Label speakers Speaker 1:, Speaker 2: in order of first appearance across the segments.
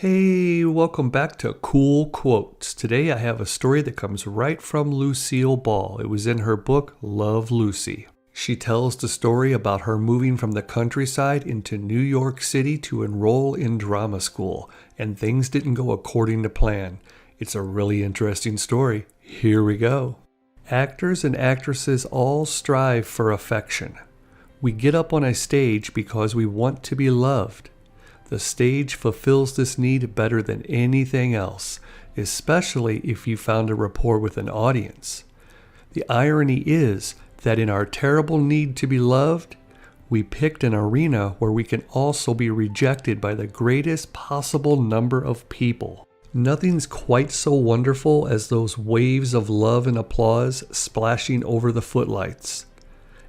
Speaker 1: Hey, welcome back to Cool Quotes. Today I have a story that comes right from Lucille Ball. It was in her book, Love, Lucy. She tells the story about her moving from the countryside into New York City to enroll in drama school, and things didn't go according to plan. It's a really interesting story. Here we go. Actors and actresses all strive for affection. We get up on a stage because we want to be loved. The stage fulfills this need better than anything else, especially if you found a rapport with an audience. The irony is that in our terrible need to be loved, we picked an arena where we can also be rejected by the greatest possible number of people. Nothing's quite so wonderful as those waves of love and applause splashing over the footlights.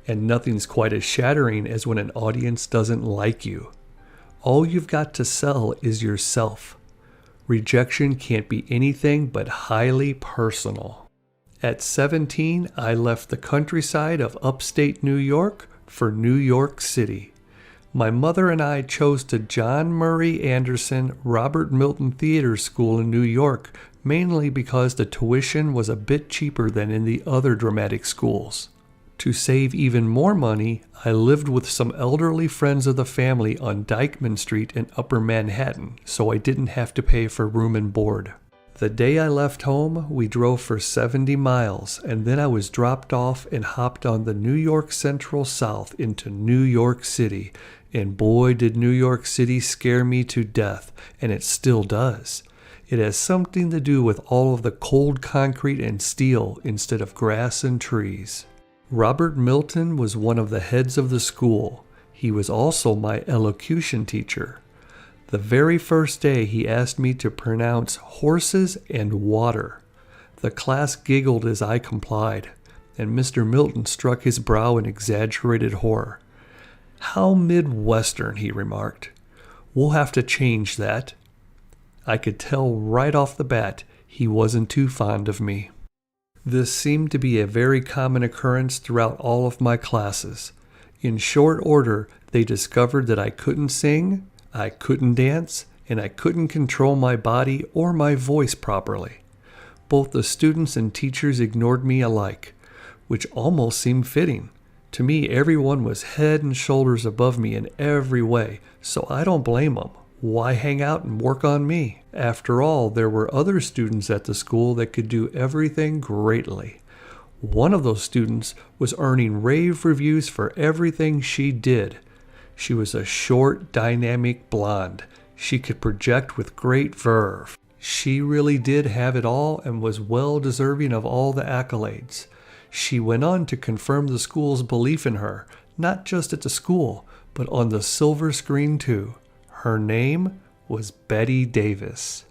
Speaker 1: And nothing's quite as shattering as when an audience doesn't like you. All you've got to sell is yourself. Rejection can't be anything but highly personal. At 17, I left the countryside of upstate New York for New York City. My mother and I chose to John Murray Anderson Robert Milton Theater School in New York, mainly because the tuition was a bit cheaper than in the other dramatic schools. To save even more money, I lived with some elderly friends of the family on Dyckman Street in Upper Manhattan, so I didn't have to pay for room and board. The day I left home, we drove for 70 miles, and then I was dropped off and hopped on the New York Central South into New York City. And boy, did New York City scare me to death, and it still does. It has something to do with all of the cold concrete and steel instead of grass and trees. Robert Milton was one of the heads of the school. He was also my elocution teacher. The very first day he asked me to pronounce horses and water. The class giggled as I complied, and Mr. Milton struck his brow in exaggerated horror. "How Midwestern," he remarked. "We'll have to change that." I could tell right off the bat he wasn't too fond of me. This seemed to be a very common occurrence throughout all of my classes. In short order, they discovered that I couldn't sing, I couldn't dance, and I couldn't control my body or my voice properly. Both the students and teachers ignored me alike, which almost seemed fitting. To me, everyone was head and shoulders above me in every way, so I don't blame them. Why hang out and work on me? After all, there were other students at the school that could do everything greatly. One of those students was earning rave reviews for everything she did. She was a short, dynamic blonde. She could project with great verve. She really did have it all and was well deserving of all the accolades. She went on to confirm the school's belief in her, not just at the school, but on the silver screen too. Her name was Betty Davis.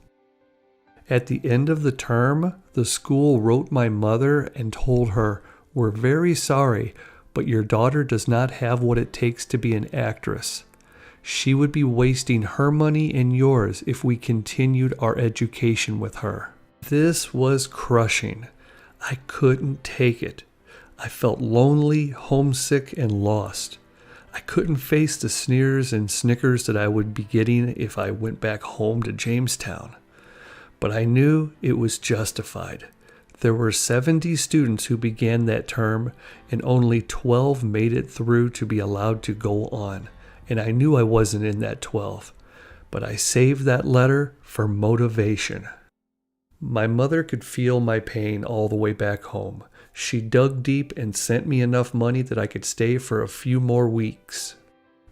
Speaker 1: At the end of the term, the school wrote my mother and told her, "We're very sorry, but your daughter does not have what it takes to be an actress. She would be wasting her money and yours if we continued our education with her." This was crushing. I couldn't take it. I felt lonely, homesick, and lost. I couldn't face the sneers and snickers that I would be getting if I went back home to Jamestown. But I knew it was justified. There were 70 students who began that term, and only 12 made it through to be allowed to go on. And I knew I wasn't in that 12. But I saved that letter for motivation. My mother could feel my pain all the way back home. She dug deep and sent me enough money that I could stay for a few more weeks.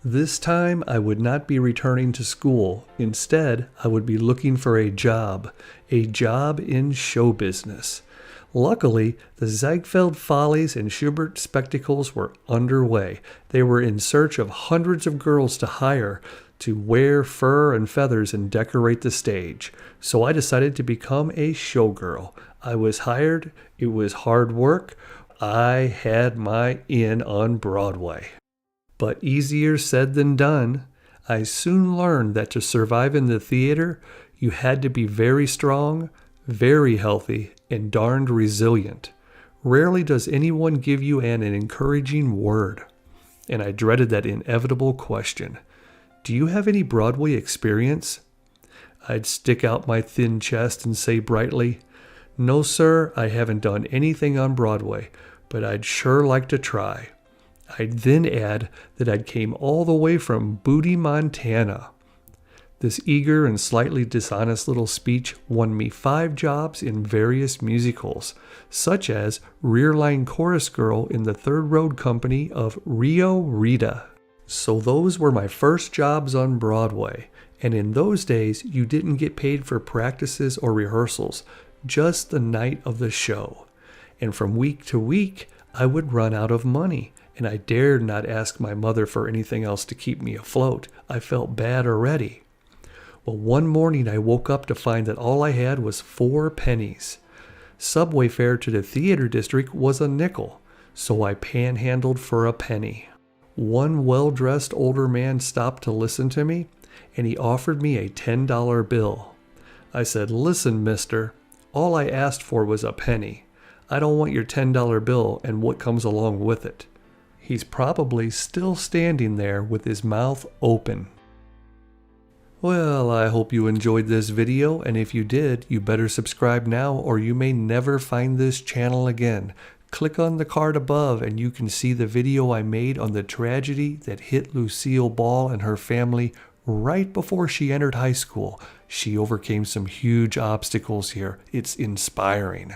Speaker 1: This time, I would not be returning to school. Instead, I would be looking for a job in show business. Luckily, the Ziegfeld Follies and Schubert Spectacles were underway. They were in search of hundreds of girls to hire to wear fur and feathers and decorate the stage. So I decided to become a showgirl. I was hired. It was hard work. I had my in on Broadway. But easier said than done. I soon learned that to survive in the theater, you had to be very strong, very healthy, and darned resilient. Rarely does anyone give you an encouraging word. And I dreaded that inevitable question. Do you have any Broadway experience? I'd stick out my thin chest and say brightly, "No, sir, I haven't done anything on Broadway, but I'd sure like to try." I'd then add that I'd came all the way from Booty, Montana. This eager and slightly dishonest little speech won me 5 jobs in various musicals, such as rear line chorus girl in the Third Road Company of Rio Rita. So those were my first jobs on Broadway, and in those days you didn't get paid for practices or rehearsals, just the night of the show. And from week to week, I would run out of money, and I dared not ask my mother for anything else to keep me afloat. I felt bad already. Well, one morning I woke up to find that all I had was 4 pennies. Subway fare to the theater district was a nickel, so I panhandled for a penny. One well-dressed older man stopped to listen to me, and he offered me a $10 bill. I said, "Listen, mister, all I asked for was a penny. I don't want your $10 bill and what comes along with it." He's probably still standing there with his mouth open. Well, I hope you enjoyed this video, and if you did, you better subscribe now or you may never find this channel again. Click on the card above and you can see the video I made on the tragedy that hit Lucille Ball and her family right before she entered high school. She overcame some huge obstacles here. It's inspiring.